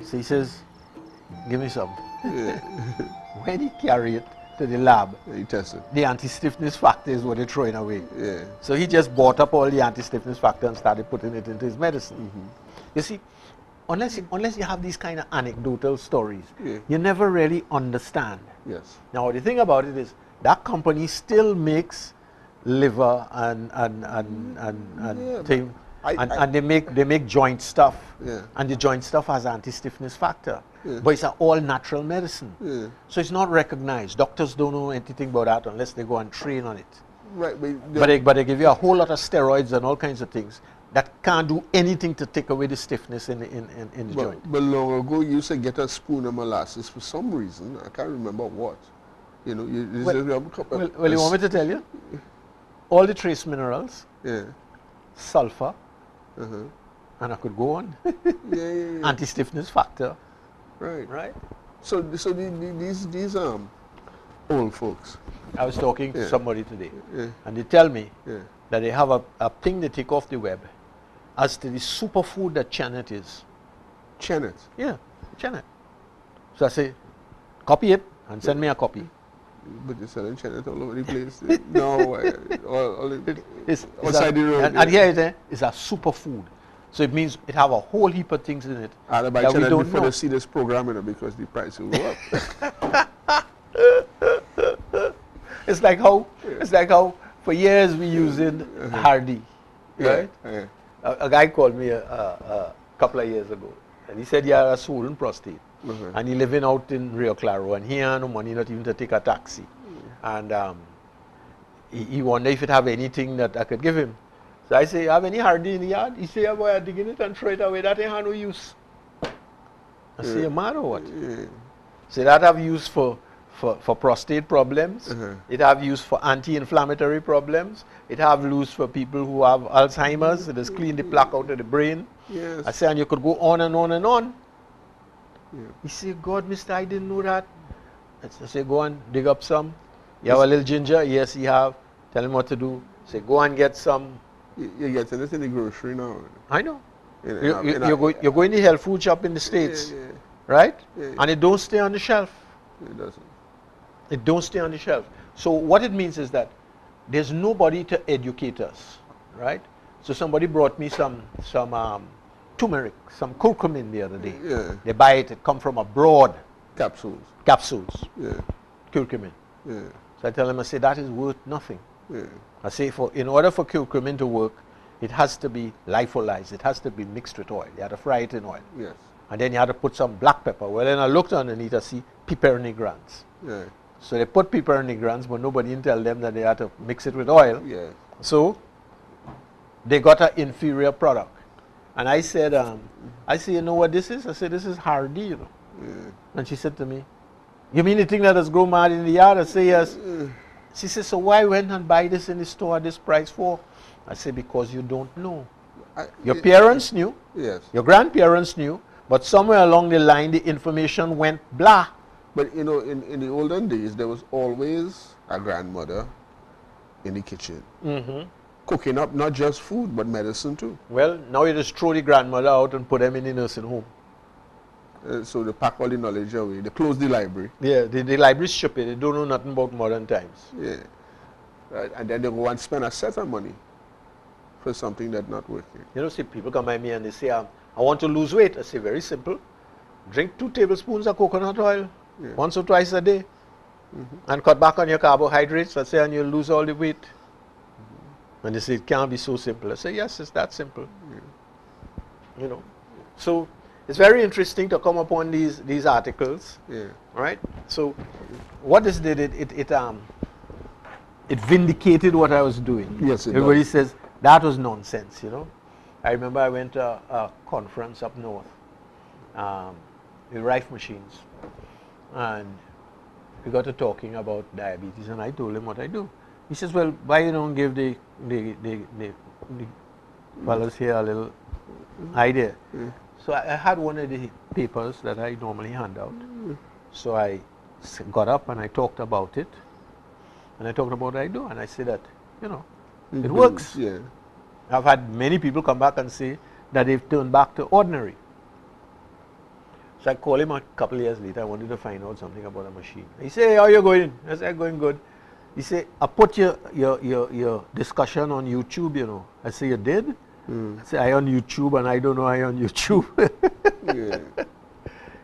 So he says, give me some. Yeah. When he carry it to the lab, He tested. the anti-stiffness factor is what they're throwing away. Yeah. So he just bought up all the anti-stiffness factor and started putting it into his medicine. You see, unless you have these kind of anecdotal stories, Yeah. you never really understand. Yes. Now the thing about it is that company still makes liver and Yeah, thing, but and they make joint stuff. Yeah. And the joint stuff has anti-stiffness factor. Yeah. But it's an all natural medicine. Yeah. So it's not recognized. Doctors don't know anything about that unless they go and train on it. Right, But they give you a whole lot of steroids and all kinds of things that can't do anything to take away the stiffness in the joint. But long ago, you used to get a spoon of molasses for some reason. I can't remember what. You know, Well, you want me to tell you? All the trace minerals, Yeah. sulfur, Uh-huh. and I could go on. Yeah. Anti-stiffness factor, Right. right? So these old folks. I was talking to Yeah. somebody today, Yeah. and they tell me Yeah. that they have a thing they take off the web as to the superfood that Chenet is. Chenet. Yeah, Chenet. So I say, copy it and send me a copy. But you're selling Chenet all over the place. No, It's outside the road. and here it is, it's a superfood. So it means it have a whole heap of things in it I'll buy that we Chenet don't before know. they see this program, you know, because the price will go up. It's like how for years we using Hardy, right? Yeah. A guy called me a couple of years ago, and he said he had a swollen prostate, and he living out in Rio Claro, and he had no money not even to take a taxi, and he wondered if it have anything that I could give him. So I say, have any Hardy in the yard? He say, yeah, boy, I dig in it and throw it away. That ain't have no use. I say, you mad or what? Yeah. So that have use for prostate problems. It have use for anti-inflammatory problems. It have use for people who have Alzheimer's. It has cleaned the plaque out of the brain. Yes. I say, and you could go on and on and on. Yeah. He said, God, mister, I didn't know that. I say, go and dig up some. You have a little ginger? Yes, you have. Tell him what to do. Say, go and get some. You get it in the grocery now. I know. In You're going to the health food shop in the States, Yeah. right? Yeah. And it don't stay on the shelf. It doesn't. It don't stay on the shelf. So what it means is that there's nobody to educate us, right? So somebody brought me some turmeric, some curcumin the other day. Yeah. They buy it. It come from abroad. Capsules. Capsules, Yeah. curcumin. Yeah. So I tell them, I say, that is worth nothing. Yeah. I say, in order for curcumin to work, it has to be lyophilized. It has to be mixed with oil. You have to fry it in oil. Yes. And then you have to put some black pepper. Well, then I looked underneath, I see piper nigrans. Yeah. So they put piper nigrans, but nobody didn't tell them that they had to mix it with oil. Yeah. So they got an inferior product. And I said, you know what this is? I said, this is Hardy, you know. Yeah. And she said to me, you mean the thing that has grown mad in the yard? I say, yes. She said, so why went and buy this in the store at this price for? I said, because you don't know. Your parents knew, Yes. your grandparents knew, but somewhere along the line the information went blah. But you know, in the olden days, there was always a grandmother in the kitchen, cooking up not just food but medicine too. Well, now you just throw the grandmother out and put them in the nursing home. So they pack all the knowledge away. They close the library. Yeah, the library's stupid. They don't know nothing about modern times. Yeah. Right. And then they go and spend a set of money for something that's not working. You know, see, people come by me and they say, I want to lose weight. I say, very simple. Drink 2 tablespoons of coconut oil once or twice a day and cut back on your carbohydrates, let's say, and you'll lose all the weight. And they say, it can't be so simple. I say, yes, it's that simple. You know, so it's very interesting to come upon these articles, Yeah. right? So what this did, it vindicated what I was doing. Yes, it Everybody does. says, that was nonsense, you know. I remember I went to a conference up north with Rife Machines, and we got to talking about diabetes, and I told him what I do. He says, well, why you don't give the fellows here a little idea? So I had one of the papers that I normally hand out. So I got up and I talked about it, and I talked about what I do, and I said that, you know, it works. Yeah. I've had many people come back and say that they've turned back to ordinary. So I called him a couple of years later. I wanted to find out something about the machine. He said, hey, how you going? I said, going good. He said, I put your discussion on YouTube, you know. I said, you did? I said, I on YouTube and I don't know I on YouTube. Yeah.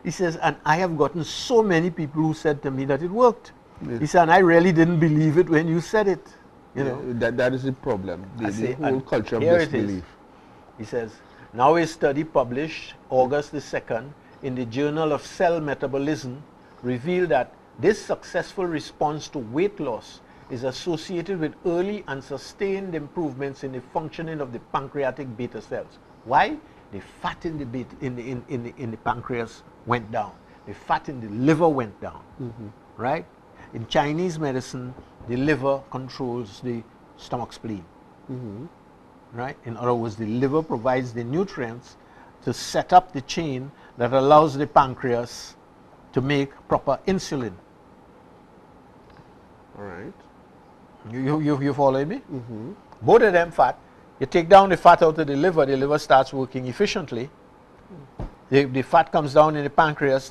He says, and I have gotten so many people who said to me that it worked. Yeah. He said, and I really didn't believe it when you said it. You know. That is the problem. The whole culture of here it disbelief. is. He says, now a study published August the 2nd in the Journal of Cell Metabolism revealed that this successful response to weight loss is associated with early and sustained improvements in the functioning of the pancreatic beta cells. Why? The fat in the pancreas went down. The fat in the liver went down. Right? In Chinese medicine, the liver controls the stomach spleen. Right? In other words, the liver provides the nutrients to set up the chain that allows the pancreas to make proper insulin. All right. You following me? Both of them fat. You take down the fat out of the liver starts working efficiently. The fat comes down in the pancreas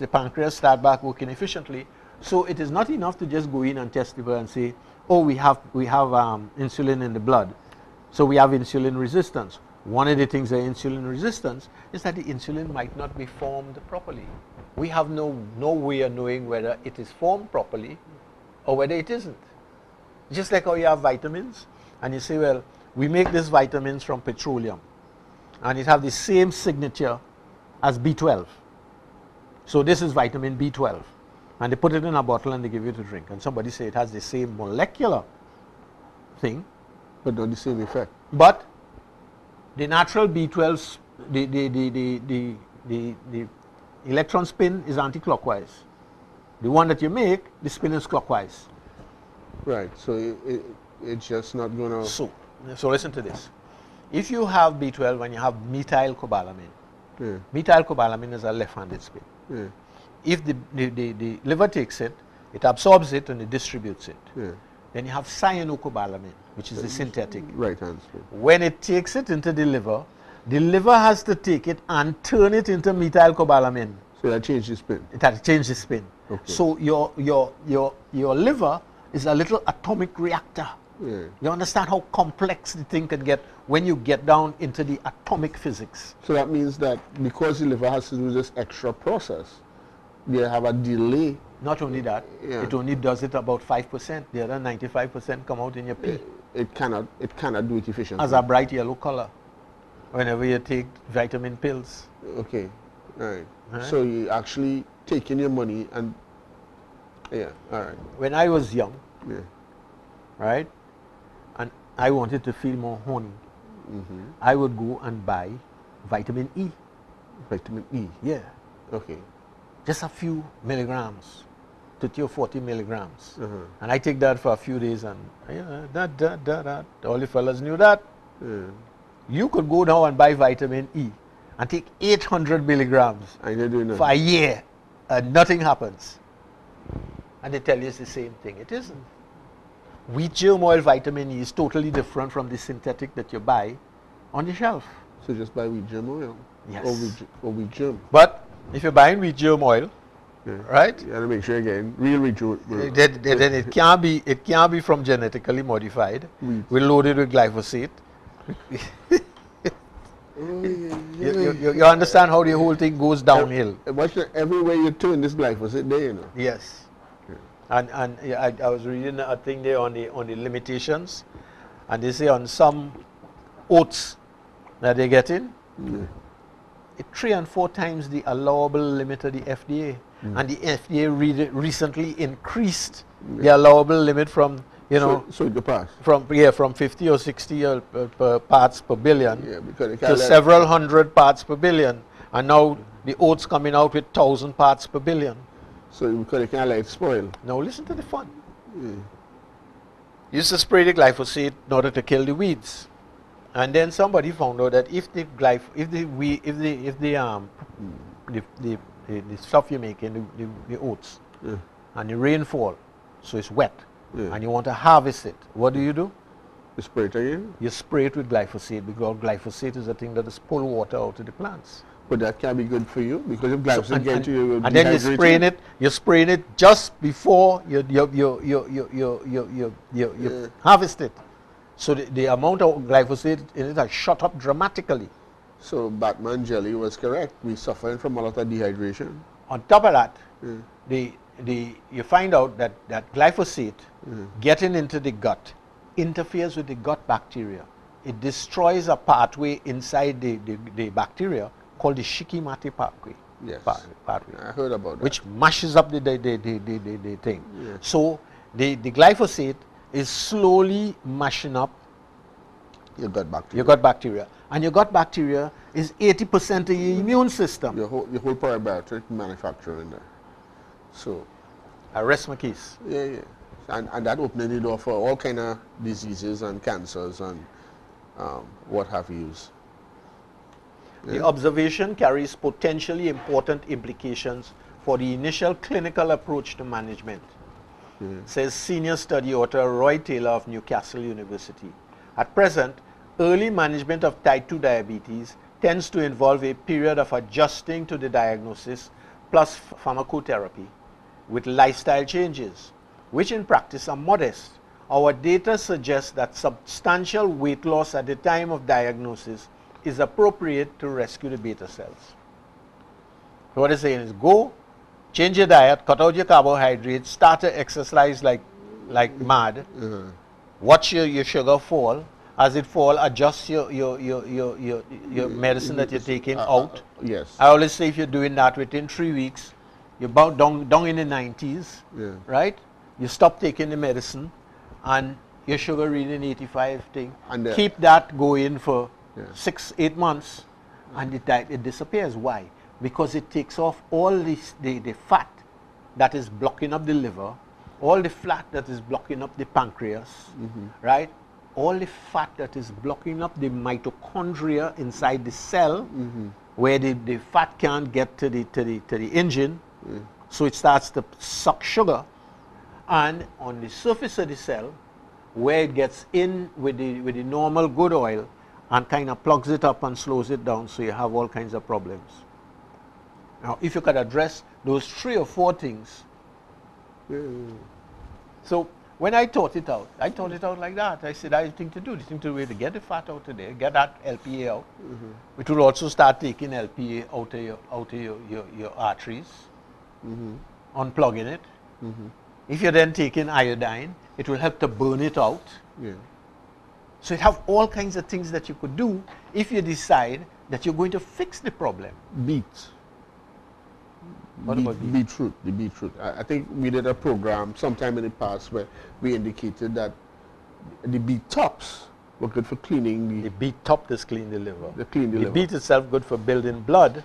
starts back working efficiently. So it is not enough to just go in and test the blood and say, oh, we have insulin in the blood. So we have insulin resistance. One of the things of insulin resistance is that the insulin might not be formed properly. We have no way of knowing whether it is formed properly or whether it isn't. Just like how you have vitamins, and you say, well, we make these vitamins from petroleum, and it have the same signature as B12. So this is vitamin B12. And they put it in a bottle and they give you to drink. And somebody say it has the same molecular thing. But not the same effect. But the natural B12, the electron spin is anti-clockwise. The one that you make, the spin is clockwise. Right. So it's just not going to... So listen to this. If you have B12 and you have methylcobalamin, Yeah. methylcobalamin is a left-handed spin. Yeah. If the liver takes it, it absorbs it and it distributes it. Yeah. Then you have cyanocobalamin, which is the synthetic. Right hand spin. When it takes it into the liver has to take it and turn it into methylcobalamin. So that changes the spin. It has to change the spin. Okay. So your liver is a little atomic reactor. Yeah. You understand how complex the thing can get when you get down into the atomic physics. So that means that because the liver has to do this extra process, they have a delay. Not only that, Yeah. it only does it about 5%. The other 95% come out in your pee It cannot do it efficiently. as a bright yellow color whenever you take vitamin pills. Okay. All right. Right. So you actually taking your money and... Yeah. All right. When I was young, Yeah. right, and I wanted to feel more horny, I would go and buy vitamin E. Vitamin E. Yeah. Okay. Just a few milligrams, 30 or 40 milligrams. Uh-huh. And I take that for a few days and all the fellas knew that. Yeah. You could go now and buy vitamin E and take 800 milligrams I didn't do for nothing. a year and nothing happens. And they tell you it's the same thing. It isn't. Wheat germ oil vitamin E is totally different from the synthetic that you buy on the shelf. So just buy wheat germ oil. Yes. Or wheat germ. But if you're buying wheat germ oil, Yeah. right, You gotta make sure you're getting real wheat germ oil. then it can't be from genetically modified. Wheat. We're loaded with glyphosate. Oh, yeah. You understand how the whole thing goes downhill. Watch that everywhere you turn this glyphosate there, you know. Yes. And yeah, I was reading a thing there on the limitations, and they say on some oats that they're getting, it 3 and 4 times the allowable limit of the FDA. And the FDA recently increased the allowable limit from, So it pass. from 50 or 60 parts per billion Yeah, because to several hundred parts per billion. And now the oats coming out with 1,000 parts per billion. So because they can't let it spoil. Now listen to the fun. Yeah. You used to spray the glyphosate in order to kill the weeds, and then somebody found out that if the stuff you make in the oats Yeah. and the rainfall, so it's wet, Yeah. and you want to harvest it, what do? You spray it again? You spray it with glyphosate, because glyphosate is a thing that is pull water out of the plants. But that can be good for you because if glyphosate gets you, you will and then dehydrate you're spraying it just before you harvest it. So the amount of glyphosate in it has shot up dramatically. So Batman Jelly was correct. We're suffering from a lot of dehydration. On top of that, you find out that glyphosate getting into the gut interferes with the gut bacteria. It destroys a pathway inside the bacteria called the Shikimate pathway. Yes. Pathway, I heard about that. which mashes up the thing. Yes. So the glyphosate is slowly mashing up Your gut bacteria. your gut bacteria. And your gut bacteria is 80% of your immune system. Your whole probiotic manufacturer in there. So, I rest my case. yeah. And that opening the door for all kind of diseases and cancers and what have you. The observation carries potentially important implications for the initial clinical approach to management, says senior study author Roy Taylor of Newcastle University. At present, early management of type 2 diabetes tends to involve a period of adjusting to the diagnosis plus pharmacotherapy with lifestyle changes, which in practice are modest. Our data suggests that substantial weight loss at the time of diagnosis is appropriate to rescue the beta cells. So what it's saying is go, change your diet, cut out your carbohydrates, start to exercise like mad, watch your sugar fall. As it fall, adjust your medicine that you're taking out. Yes. I always say if you're doing that within 3 weeks, you're about down in the 90s, right? You stop taking the medicine and your sugar reading 85 thing. And keep that going for 6-8 months and it disappears. Why? Because it takes off all the fat that is blocking up the liver, all the fat that is blocking up the pancreas, right? All the fat that is blocking up the mitochondria inside the cell, where the fat can't get to the engine, so it starts to suck sugar, and on the surface of the cell, where it gets in with the normal good oil, and kind of plugs it up and slows it down, so you have all kinds of problems. Now, if you could address those 3 or 4 things, so. When I thought it out like that. I said, I think to do this thing to way to get the fat out of there, get that LPA out. It will also start taking LPA out of your arteries, unplugging it. If you're then taking iodine, it will help to burn it out. So you have all kinds of things that you could do if you decide that you're going to fix the problem. What about beetroot? The beetroot. I think we did a program sometime in the past where we indicated that the beet tops were good for cleaning the beet top does clean the liver. The beet itself good for building blood,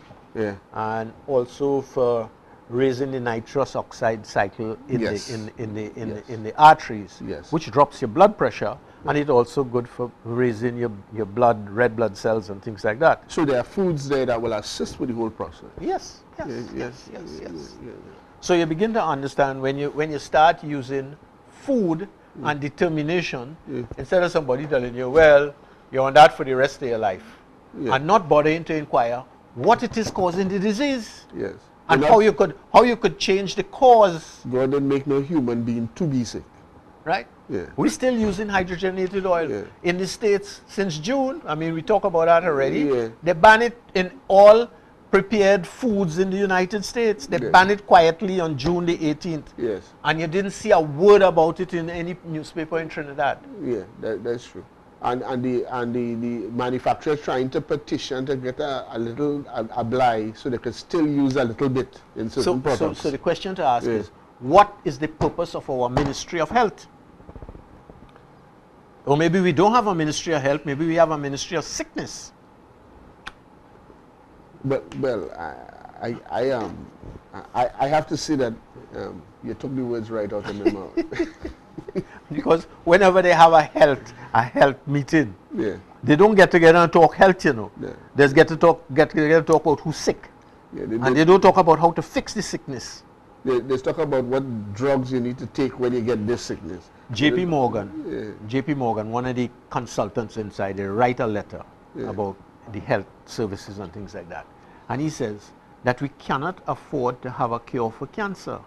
and also for raising the nitrous oxide cycle in the arteries, which drops your blood pressure, and it's also good for raising your red blood cells and things like that. So there are foods there that will assist with the whole process. Yes. So you begin to understand when you start using food and determination, instead of somebody telling you, well, you're on that for the rest of your life, and not bothering to inquire what it is causing the disease. And how you could change the cause. God didn't make no human being to be sick. Right? We're still using hydrogenated oil in the States since June. I mean, we talk about that already. They ban it in all prepared foods in the United States. They banned it quietly on June the 18th. And you didn't see a word about it in any newspaper in Trinidad. That's true. And the manufacturers trying to petition to get a bly so they could still use a little bit in certain products. So the question to ask is, what is the purpose of our Ministry of Health? Or maybe we don't have a Ministry of Health, maybe we have a Ministry of Sickness. Well, I have to say that you took the words right out of my mouth. Because whenever they have a health meeting, they don't get together and talk health, you know. They just get together to talk about who's sick. And they don't talk about how to fix the sickness. They talk about what drugs you need to take when you get this sickness. JP Morgan, one of the consultants inside, they write a letter about the health services and things like that. And he says that we cannot afford to have a cure for cancer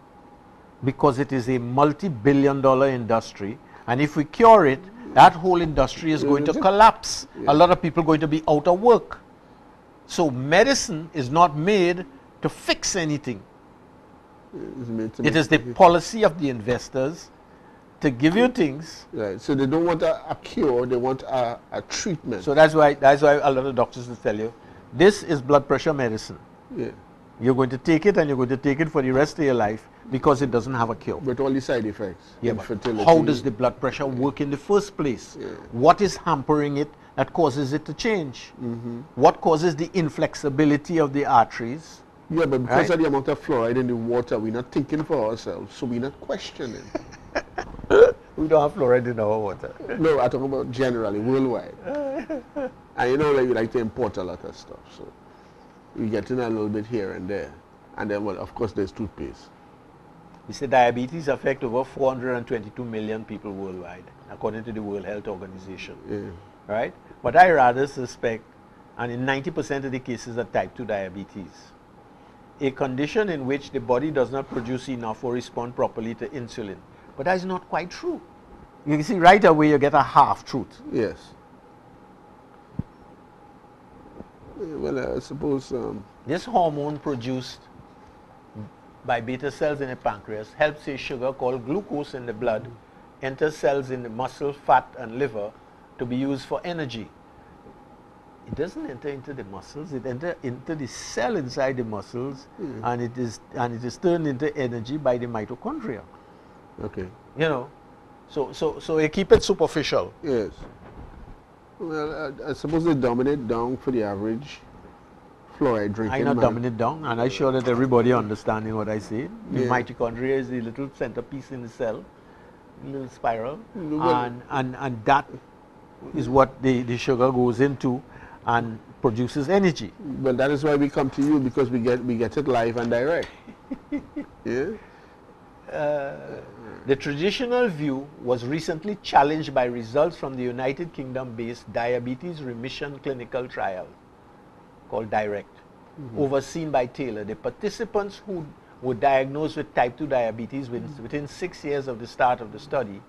because it is a multi-billion-dollar industry, and if we cure it, that whole industry is going to collapse. A lot of people are going to be out of work. So medicine is not made to fix anything. It is the policy of the investors to give you things. Right. So they don't want a cure, they want a treatment. So that's why a lot of doctors will tell you, this is blood pressure medicine. Yeah. You're going to take it, and you're going to take it for the rest of your life because it doesn't have a cure. But all the side effects. Yeah, but how does the blood pressure work in the first place? Yeah. What is hampering it that causes it to change? What causes the inflexibility of the arteries? Yeah, but because of the amount of fluoride in the water, we're not thinking for ourselves, so we're not questioning. We don't have fluoride in our water. No, I'm talking about generally, worldwide. And you know, like, we like to import a lot of stuff, so we get in a little bit here and there. And then, well, of course, there's toothpaste. We say diabetes affects over 422 million people worldwide, according to the World Health Organization. Yeah. Right? But I rather suspect, and in 90% of the cases, are type 2 diabetes, a condition in which the body does not produce enough or respond properly to insulin. But that is not quite true. You can see right away you get a half-truth. Yes. Well, I suppose... This hormone produced by beta cells in the pancreas helps a sugar called glucose in the blood enter cells in the muscle, fat, and liver to be used for energy. It doesn't enter into the muscles, it enters into the cell inside the muscles, and it is turned into energy by the mitochondria. Okay. You know, so you keep it superficial. Yes. Well, I suppose they dominate down for the average fluoride drinking. I not dominate down, and I'm sure that everybody understanding what I say. The Yeah. mitochondria is the little centerpiece in the cell, little spiral, Well, and that is what the sugar goes into and produces energy. well, that is why we come to you, because we get it live and direct. Yeah. The traditional view was recently challenged by results from the United Kingdom-based Diabetes Remission Clinical Trial, called DIRECT, overseen by Taylor. The participants who were diagnosed with type 2 diabetes within 6 years of the start of the study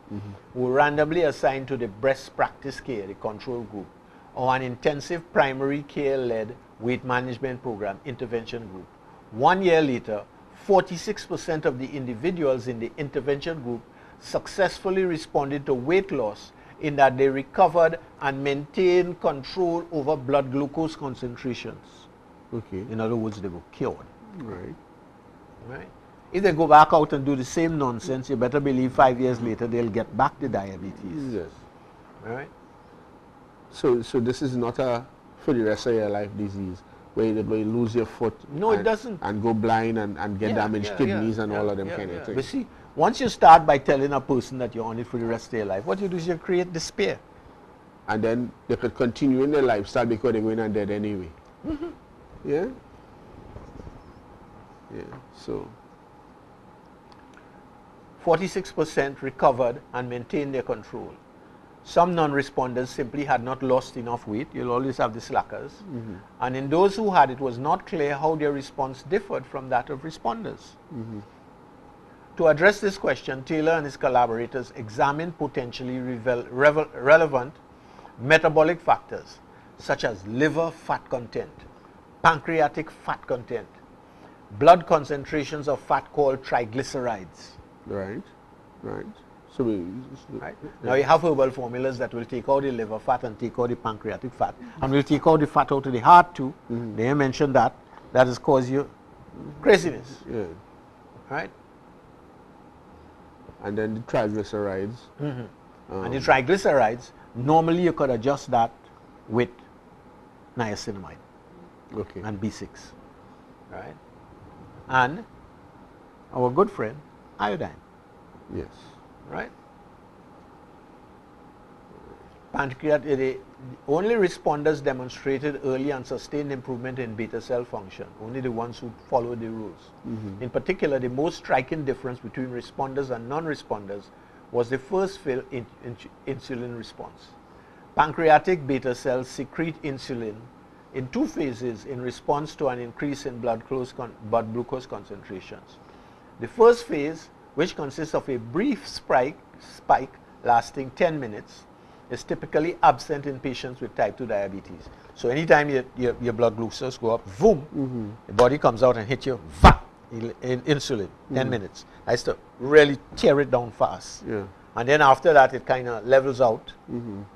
were randomly assigned to the Best Practice Care, the control group, or an intensive primary care-led weight management program intervention group. 1 year later, 46% of the individuals in the intervention group successfully responded to weight loss in that they recovered and maintained control over blood glucose concentrations. Okay. In other words, they were cured. Right. Right? If they go back out and do the same nonsense, you better believe 5 years later they'll get back the diabetes. Yes. Right? So this is not a for the rest of your life disease where you lose your foot. No, it doesn't. And go blind and get damaged kidneys and all of them kind of things. But see, once you start by telling a person that you're on it for the rest of your life, what you do is you create despair. And then they could continue in their lifestyle because they're going and dead anyway. Yeah? Yeah, so. 46% recovered and maintained their control. Some non-responders simply had not lost enough weight. You'll always have the slackers. And in those who had, it was not clear how their response differed from that of responders. To address this question, Taylor and his collaborators examined potentially relevant metabolic factors such as liver fat content, pancreatic fat content, blood concentrations of fat called triglycerides. Right, right. So Right? Now you have herbal formulas that will take out the liver fat and take out the pancreatic fat, and will take out the fat out of the heart too. They mentioned that has caused you craziness. Yeah. Right? And then the triglycerides. And the triglycerides, normally you could adjust that with niacinamide Okay. and B6. Right? And our good friend, iodine. Yes. Right? Pancreatic, only responders demonstrated early and sustained improvement in beta cell function, only the ones who followed the rules. In particular, the most striking difference between responders and non-responders was the first fill insulin response. Pancreatic beta cells secrete insulin in two phases in response to an increase in blood glucose concentrations. The first phase, which consists of a brief spike lasting 10 minutes, is typically absent in patients with type 2 diabetes. So anytime your blood glucose go up, boom, the body comes out and hits you, in insulin, 10 minutes. I used to really tear it down fast. Yeah. And then after that, it kind of levels out,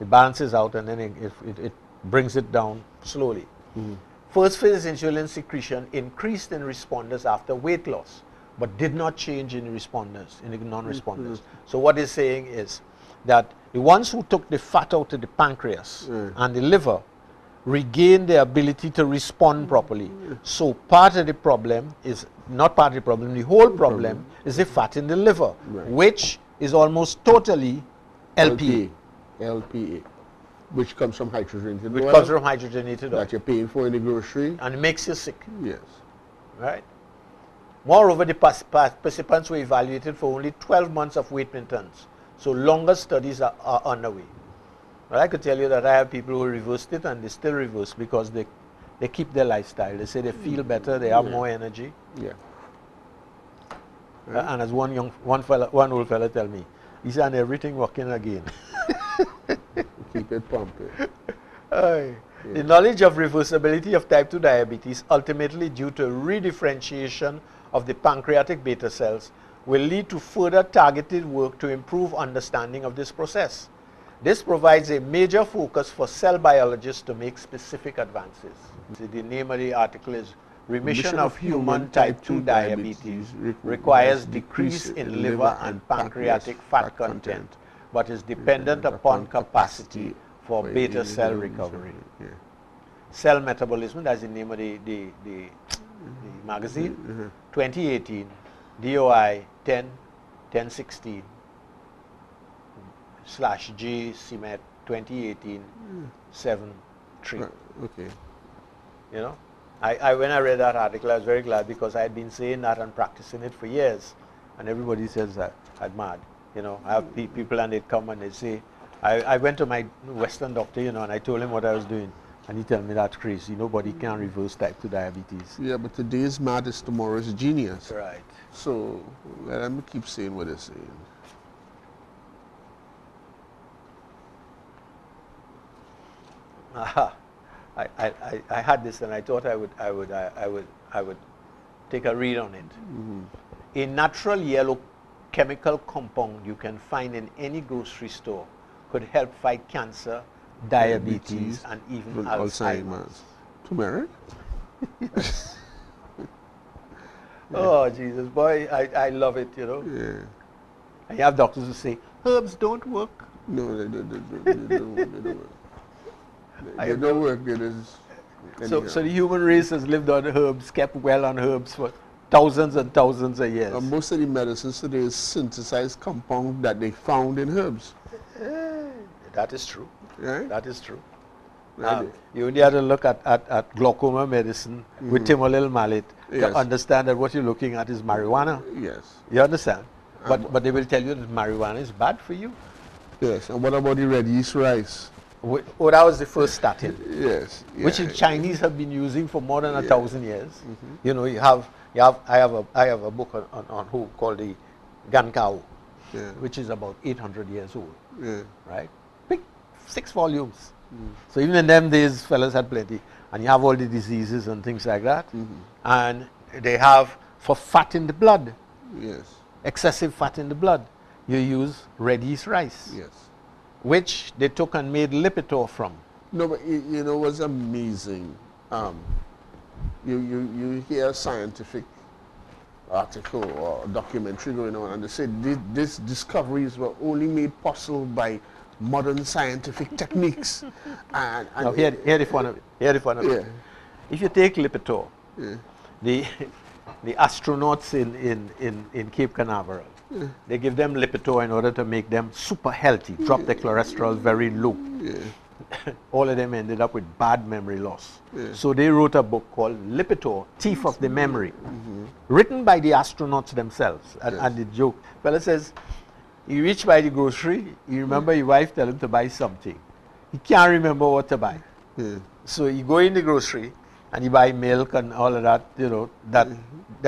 it balances out, and then it brings it down slowly. First phase insulin secretion increased in responders after weight loss, but did not change in responders, in the non-responders. So what it's saying is that the ones who took the fat out of the pancreas and the liver regained the ability to respond properly. So part of the problem is, not part of the problem, the whole problem is the fat in the liver, which is almost totally LPA. LPA. Which comes from hydrogenated Which oil. comes from hydrogenated oil. That you're paying for in the grocery. And it makes you sick. Yes. Right? Moreover, the participants were evaluated for only 12 months of weight maintenance. So longer studies are underway. But I could tell you that I have people who reversed it and they still reverse because they keep their lifestyle. They say they feel better, they have more energy. Yeah. And as one old fella tell me, he said, and everything working again. Keep it pumping. The knowledge of reversibility of type 2 diabetes, ultimately due to redifferentiation of the pancreatic beta cells, will lead to further targeted work to improve understanding of this process. This provides a major focus for cell biologists to make specific advances. The name of the article is Remission of Human Type 2 Diabetes Requires Decrease in Liver and Pancreatic Fat Content, but is dependent upon capacity for beta cell recovery. Cell Metabolism, that's the name of the magazine, 2018, DOI 1016 /G CMET 2018 7-3. Okay. You know, when I read that article, I was very glad because I had been saying that and practicing it for years, and everybody says that I'm mad. You know, I have people and they'd come and they'd say, I went to my Western doctor, you know, and I told him what I was doing, and he told me that's crazy. Nobody can reverse type 2 diabetes. Yeah, but today is mad is tomorrow's genius. Right. So let me keep saying what they're saying. I had this and I thought I would take a read on it. A natural yellow chemical compound you can find in any grocery store could help fight cancer, diabetes and even Alzheimer's. Turmeric? Oh Jesus, boy, I love it, you know. Yeah. And you have doctors who say herbs don't work. No, they don't work. They don't work. So the human race has lived on herbs, kept well on herbs for thousands and thousands of years. Most of the medicines today is synthesized compound that they found in herbs. That is true. Right? That is true. Right. You only have to look at glaucoma medicine with Timolil malate to understand that what you're looking at is marijuana. Yes. You understand? But they will tell you that marijuana is bad for you. Yes. And what about the red yeast rice? Oh, that was the first statin. Yes. Yeah. Which the Chinese have been using for more than 1,000 years. You know, I have a book on who called the Gankao, which is about 800 years old. Yeah. Right? Big 6 volumes. So even in them days, fellas had plenty. And you have all the diseases and things like that. And they have, for fat in the blood, excessive fat in the blood, you use red yeast rice. Yes. Which they took and made Lipitor from. No, but you know what's amazing? You hear a scientific article or documentary going on, and they say these discoveries were only made possible by modern scientific techniques. And now here the fun of it. Here the fun of it. If you take Lipitor, the astronauts in Cape Canaveral, they give them Lipitor in order to make them super healthy, drop their cholesterol very low. All of them ended up with bad memory loss. So they wrote a book called Lipitor, Thief of the Memory, written by the astronauts themselves. And the joke, fella says, he reached by the grocery, he remember his wife tell him to buy something. He can't remember what to buy. So you go in the grocery and you buy milk and all of that, you know, that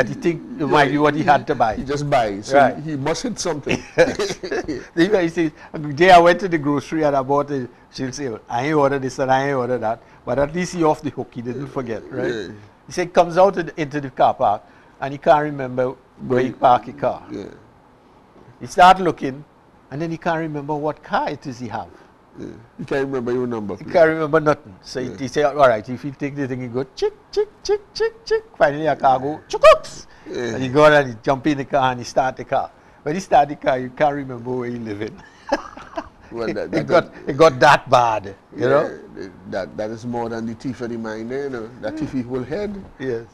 you think it might be what he had to buy. He just buys. So Right. he must hit something. The guy says, the day I went to the grocery and I bought it, she'll say, I ain't ordered this and I ain't ordered that. But at least he off the hook, he didn't forget, right? Yeah. He said, comes out into the car park and he can't remember where he parked the car. Yeah. He start looking and then he can't remember what car it is he have. Yeah. You can't remember your number. He can't remember nothing. So Yeah. he say, all right, if you take the thing, he go, chick, chick, chick, chick, chick. Finally, a car go, chukooks. Yeah. And he go and he jump in the car and he start the car. When he start the car, you can't remember where he live in. Well, it got that bad, you know? That is more than the thief of the mind, you know. That thief will head. Yes.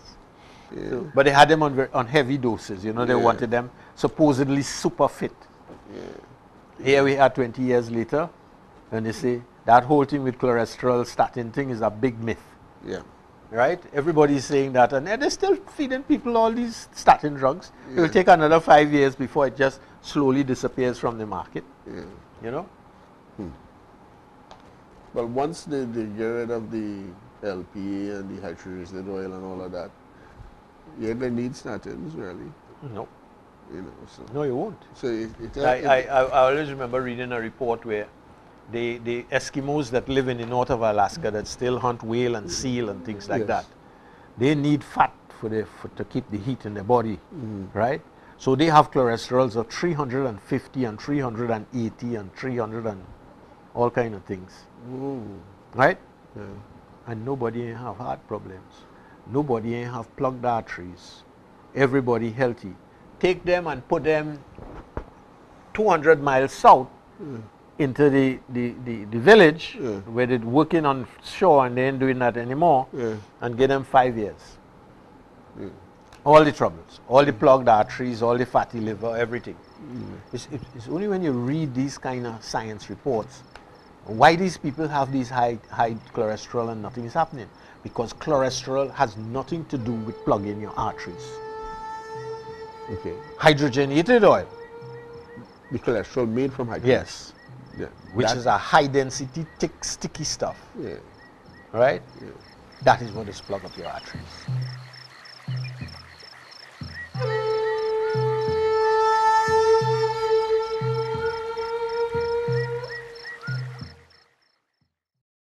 Yeah. So, but they had them on heavy doses, you know, they Yeah. wanted them supposedly super fit. Yeah. Here we are 20 years later, and they say that whole thing with cholesterol statin thing is a big myth, Yeah. right? Everybody's saying that, and they're still feeding people all these statin drugs. It will take another 5 years before it just slowly disappears from the market, Yeah. you know? Well, once they get rid of the LPA and the hydrogenated oil and all of that, you don't need statins, really. No, You know, so, no, you won't. so I always remember reading a report where the Eskimos that live in the north of Alaska that still hunt whale and seal and things like Yes. that, they need fat to keep the heat in their body, right? So they have cholesterols of 350 and 380 and 300 and all kind of things, Ooh. right? Yeah. And nobody ain't have heart problems. Nobody ain't have plugged arteries. Everybody healthy. Take them and put them 200 miles south into the village Yeah. where they're working on shore and they ain't doing that anymore, Yeah. and give them 5 years. Yeah. All the troubles, all the plugged arteries, all the fatty liver, everything. It's only when you read these kind of science reports why these people have these high cholesterol and nothing is happening. Because cholesterol has nothing to do with plugging your arteries. Okay. Hydrogenated oil, The cholesterol made from hydrogen. yes, Yeah. which That- is a high density, thick, sticky stuff, Yeah. right? Yeah. That is what is plug up your arteries.